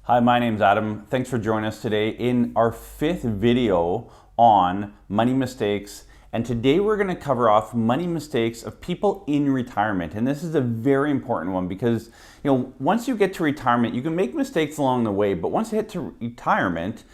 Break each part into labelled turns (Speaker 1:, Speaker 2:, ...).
Speaker 1: Hi, my name's Adam. Thanks for joining us today in our fifth video on money mistakes. And today we're going to cover off money mistakes of people in retirement. And this is a very important one because, once you get to retirement, you can make mistakes along the way, but once you hit to retirement,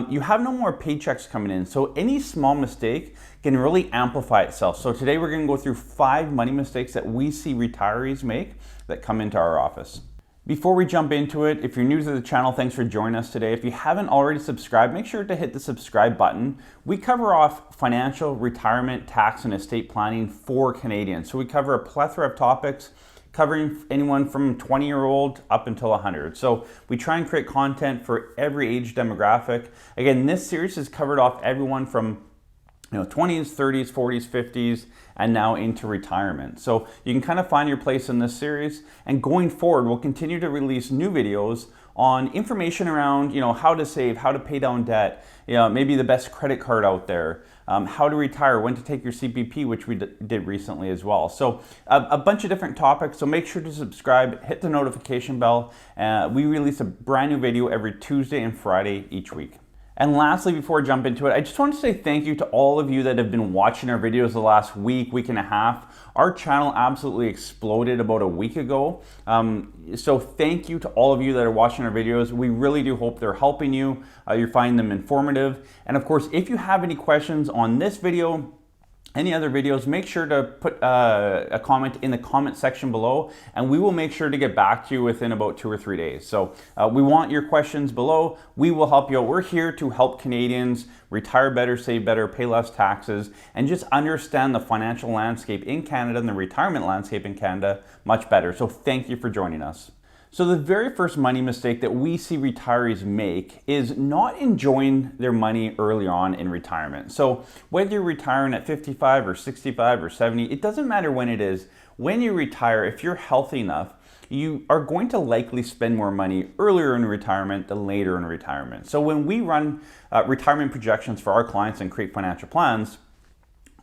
Speaker 1: you have no more paychecks coming in. So any small mistake can really amplify itself. So today we're going to go through 5 money mistakes that we see retirees make that come into our office. Before we jump into it, if you're new to the channel, thanks for joining us today. If you haven't already subscribed, make sure to hit the subscribe button. We cover off financial, retirement, tax, and estate planning for Canadians. So we cover a plethora of topics, covering anyone from 20-year-old up until 100. So we try and create content for every age demographic. Again, this series has covered off everyone from 20s, 30s, 40s, 50s, and now into retirement. So you can kind of find your place in this series. And going forward, we'll continue to release new videos on information around, how to save, how to pay down debt, maybe the best credit card out there, how to retire, when to take your CPP, which we did recently as well. So a bunch of different topics. So make sure to subscribe, hit the notification bell. We release a brand new video every Tuesday and Friday each week. And lastly, before I jump into it, I just want to say thank you to all of you that have been watching our videos the last week and a half. Our channel absolutely exploded about a week ago. So thank you to all of you that are watching our videos. We really do hope they're helping you. You're finding them informative. And of course, if you have any questions on this video, any other videos, make sure to put a comment in the comment section below, and we will make sure to get back to you within about 2 or 3 days. So we want your questions below. We will help you out. We're here to help Canadians retire better, save better, pay less taxes, and just understand the financial landscape in Canada and the retirement landscape in Canada much better. So thank you for joining us. So the very first money mistake that we see retirees make is not enjoying their money early on in retirement. So whether you're retiring at 55 or 65 or 70, it doesn't matter when it is. When you retire, if you're healthy enough, you are going to likely spend more money earlier in retirement than later in retirement. So when we run retirement projections for our clients and create financial plans,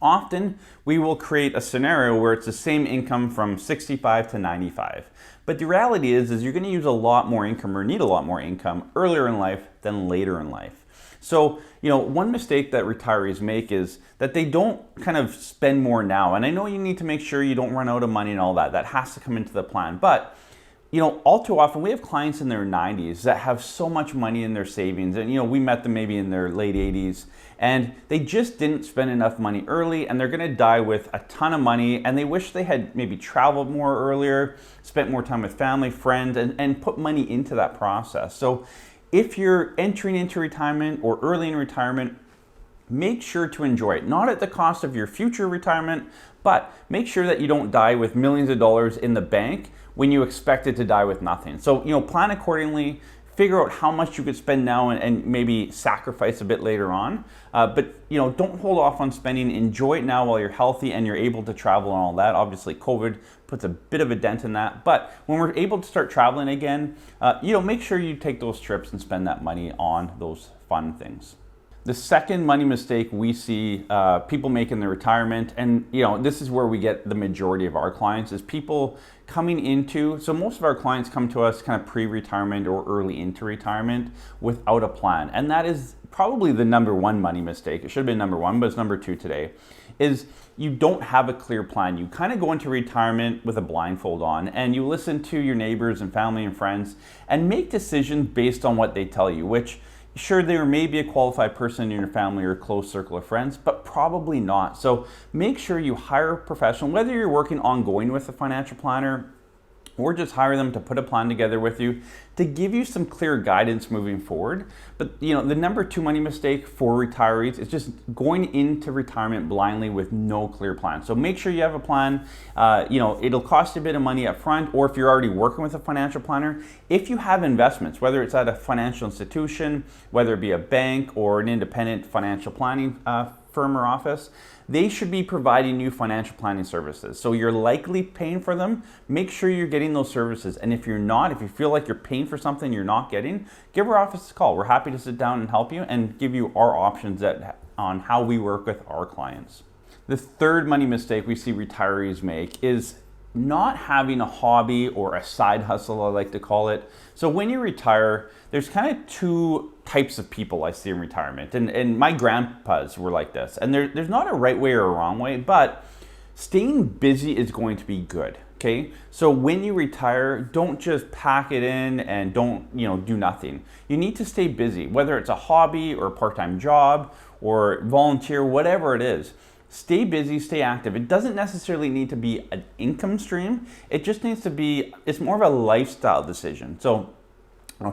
Speaker 1: often we will create a scenario where it's the same income from 65 to 95. But the reality is you're going to use a lot more income or need a lot more income earlier in life than later in life. So, one mistake that retirees make is that they don't kind of spend more now. And I know you need to make sure you don't run out of money and all that. That has to come into the plan. But all too often we have clients in their 90s that have so much money in their savings, and we met them maybe in their late 80s, and they just didn't spend enough money early, and they're going to die with a ton of money, and they wish they had maybe traveled more earlier, spent more time with family, friends, and put money into that process. So if you're entering into retirement or early in retirement, make sure to enjoy it, not at the cost of your future retirement, but make sure that you don't die with millions of dollars in the bank when you expected to die with nothing. So, plan accordingly, figure out how much you could spend now and maybe sacrifice a bit later on. But, don't hold off on spending. Enjoy it now while you're healthy and you're able to travel and all that. Obviously, COVID puts a bit of a dent in that. But when we're able to start traveling again, make sure you take those trips and spend that money on those fun things. The second money mistake we see people make in their retirement, and this is where we get the majority of our clients, is people coming into, so most of our clients come to us kind of pre-retirement or early into retirement without a plan. And that is probably the number one money mistake. It should have been number one, but it's number 2 today, is you don't have a clear plan. You kind of go into retirement with a blindfold on, and you listen to your neighbors and family and friends and make decisions based on what they tell you, which sure, there may be a qualified person in your family or a close circle of friends, but probably not. So make sure you hire a professional, whether you're working ongoing with a financial planner or just hire them to put a plan together with you to give you some clear guidance moving forward. But the number 2 money mistake for retirees is just going into retirement blindly with no clear plan. So make sure you have a plan. It'll cost you a bit of money up front, or if you're already working with a financial planner, if you have investments, whether it's at a financial institution, whether it be a bank or an independent financial planning firm or office, they should be providing you financial planning services. So you're likely paying for them. Make sure you're getting those services. And if you're not, if you feel like you're paying for something you're not getting, give our office a call. We're happy to sit down and help you and give you our options on how we work with our clients. The third money mistake we see retirees make is not having a hobby or a side hustle, I like to call it. So when you retire, there's kind of two types of people I see in retirement. And my grandpas were like this. And there's not a right way or a wrong way, but staying busy is going to be good. Okay, so when you retire, don't just pack it in and don't do nothing. You need to stay busy, whether it's a hobby or a part-time job or volunteer, whatever it is. Stay busy, stay active. It doesn't necessarily need to be an income stream. It just needs to be, it's more of a lifestyle decision. So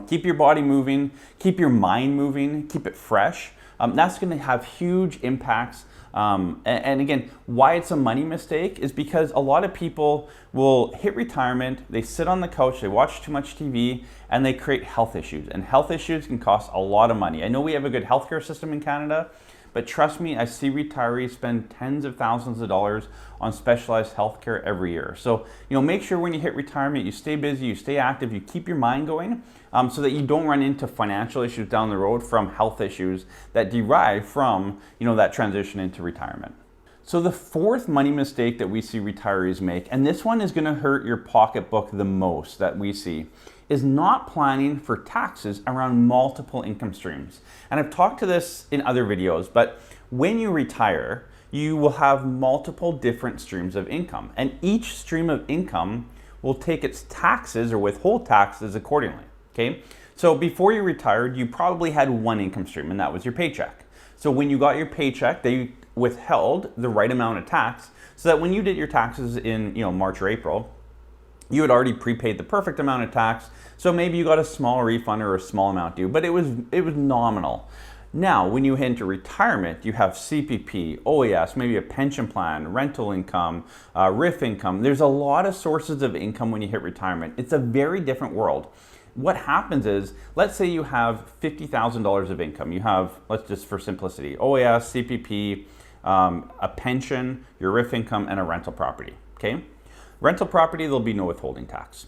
Speaker 1: keep your body moving, keep your mind moving, keep it fresh. That's going to have huge impacts. And again, why it's a money mistake is because a lot of people will hit retirement, they sit on the couch, they watch too much TV, and they create health issues. And health issues can cost a lot of money. I know we have a good healthcare system in Canada, but trust me, I see retirees spend tens of thousands of dollars on specialized healthcare every year. So, make sure when you hit retirement, you stay busy, you stay active, you keep your mind going, so that you don't run into financial issues down the road from health issues that derive from, that transition into retirement. So the fourth money mistake that we see retirees make, and this one is going to hurt your pocketbook the most that we see, is not planning for taxes around multiple income streams. And I've talked to this in other videos, but when you retire, you will have multiple different streams of income, and each stream of income will take its taxes or withhold taxes accordingly. Okay, so before you retired, you probably had one income stream, and that was your paycheck. So when you got your paycheck, they withheld the right amount of tax, so that when you did your taxes in March or April, you had already prepaid the perfect amount of tax. So maybe you got a small refund or a small amount due, but it was nominal. Now, when you head into retirement, you have CPP, OAS, maybe a pension plan, rental income, RIF income. There's a lot of sources of income when you hit retirement. It's a very different world. What happens is, let's say you have $50,000 of income. You have, let's just for simplicity, OAS, CPP, a pension, your RIF income, and a rental property, okay? Rental property, there'll be no withholding tax.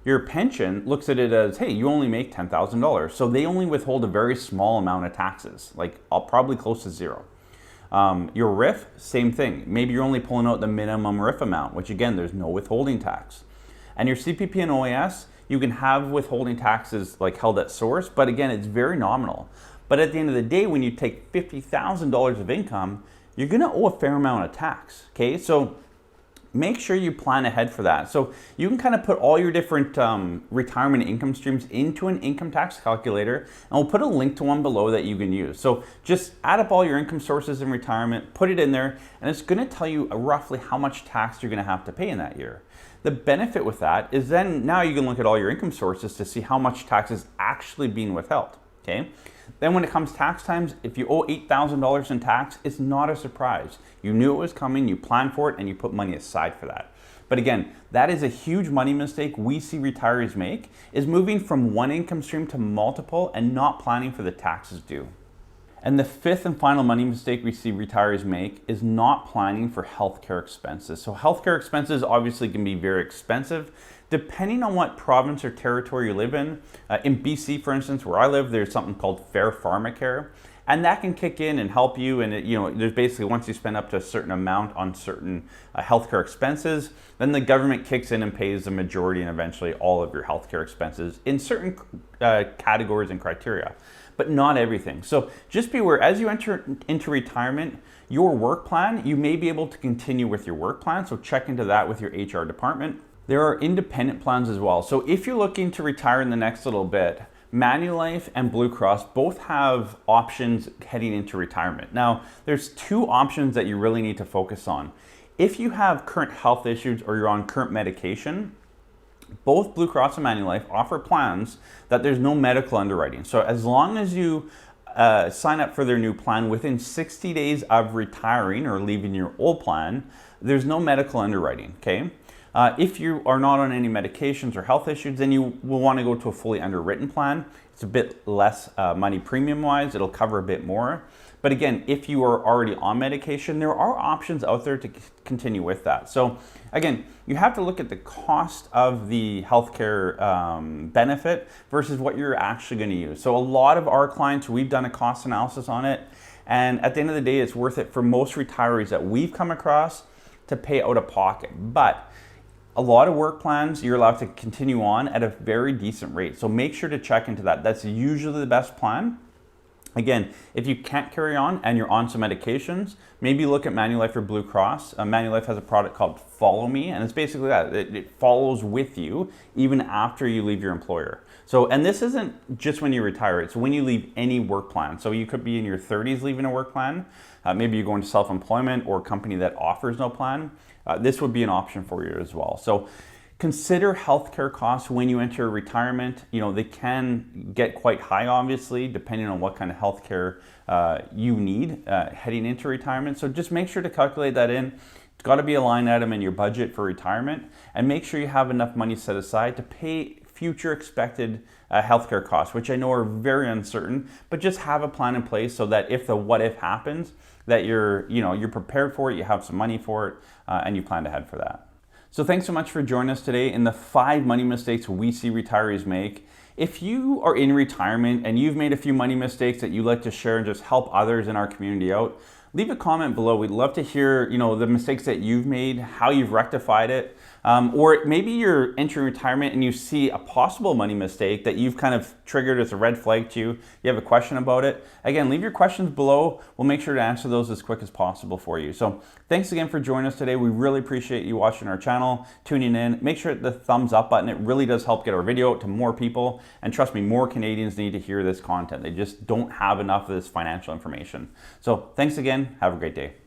Speaker 1: Your pension looks at it as, hey, you only make $10,000. So they only withhold a very small amount of taxes, like probably close to zero. Your RIF, same thing. Maybe you're only pulling out the minimum RIF amount, which again, there's no withholding tax. And your CPP and OAS, you can have withholding taxes like held at source, but again, it's very nominal. But at the end of the day, when you take $50,000 of income, you're gonna owe a fair amount of tax, okay? So make sure you plan ahead for that. So you can kind of put all your different retirement income streams into an income tax calculator, and we'll put a link to one below that you can use. So just add up all your income sources in retirement, put it in there, and it's gonna tell you roughly how much tax you're gonna have to pay in that year. The benefit with that is then now you can look at all your income sources to see how much tax is actually being withheld, okay? Then when it comes tax times, if you owe $8,000 in tax, it's not a surprise. You knew it was coming, you planned for it, and you put money aside for that. But again, that is a huge money mistake we see retirees make, is moving from one income stream to multiple and not planning for the taxes due. And the fifth and final money mistake we see retirees make is not planning for healthcare expenses. So healthcare expenses obviously can be very expensive depending on what province or territory you live in. In BC, for instance, where I live, there's something called Fair Pharmacare, and that can kick in and help you. And there's basically, once you spend up to a certain amount on certain healthcare expenses, then the government kicks in and pays the majority and eventually all of your healthcare expenses in certain categories and criteria, but not everything. So just be aware, as you enter into retirement, your work plan, you may be able to continue with your work plan, so check into that with your HR department. There are independent plans as well. So if you're looking to retire in the next little bit, Manulife and Blue Cross both have options heading into retirement. Now, there's two options that you really need to focus on. If you have current health issues or you're on current medication, both Blue Cross and Manulife offer plans that there's no medical underwriting. So as long as you sign up for their new plan within 60 days of retiring or leaving your old plan, there's no medical underwriting, okay? If you are not on any medications or health issues, then you will want to go to a fully underwritten plan. It's a bit less money premium-wise. It'll cover a bit more. But again, if you are already on medication, there are options out there to continue with that. So again, you have to look at the cost of the healthcare benefit versus what you're actually going to use. So a lot of our clients, we've done a cost analysis on it. And at the end of the day, it's worth it for most retirees that we've come across to pay out of pocket. But A lot of work plans, you're allowed to continue on at a very decent rate. So make sure to check into that. That's usually the best plan. Again, if you can't carry on and you're on some medications, maybe look at Manulife or Blue Cross. Manulife has a product called Follow Me, and it's basically that. It follows with you even after you leave your employer. So, and this isn't just when you retire, it's when you leave any work plan. So you could be in your 30s leaving a work plan. Maybe you're going to self-employment or a company that offers no plan. This would be an option for you as well. So consider healthcare costs when you enter retirement. You know, they can get quite high, obviously, depending on what kind of healthcare you need heading into retirement. So just make sure to calculate that in. It's got to be a line item in your budget for retirement, and make sure you have enough money set aside to pay future expected healthcare costs, which I know are very uncertain, but just have a plan in place so that if the what if happens, that you're prepared for it, you have some money for it, and you plan ahead for that. So thanks so much for joining us today in the 5 money mistakes we see retirees make. If you are in retirement and you've made a few money mistakes that you'd like to share and just help others in our community out, leave a comment below. We'd love to hear, the mistakes that you've made, how you've rectified it, or maybe you're entering retirement and you see a possible money mistake that you've kind of triggered as a red flag to you. You have a question about it. Again, leave your questions below. We'll make sure to answer those as quick as possible for you. So thanks again for joining us today. We really appreciate you watching our channel, tuning in. Make sure the thumbs up button. It really does help get our video out to more people. And trust me, more Canadians need to hear this content. They just don't have enough of this financial information. So thanks again. Have a great day.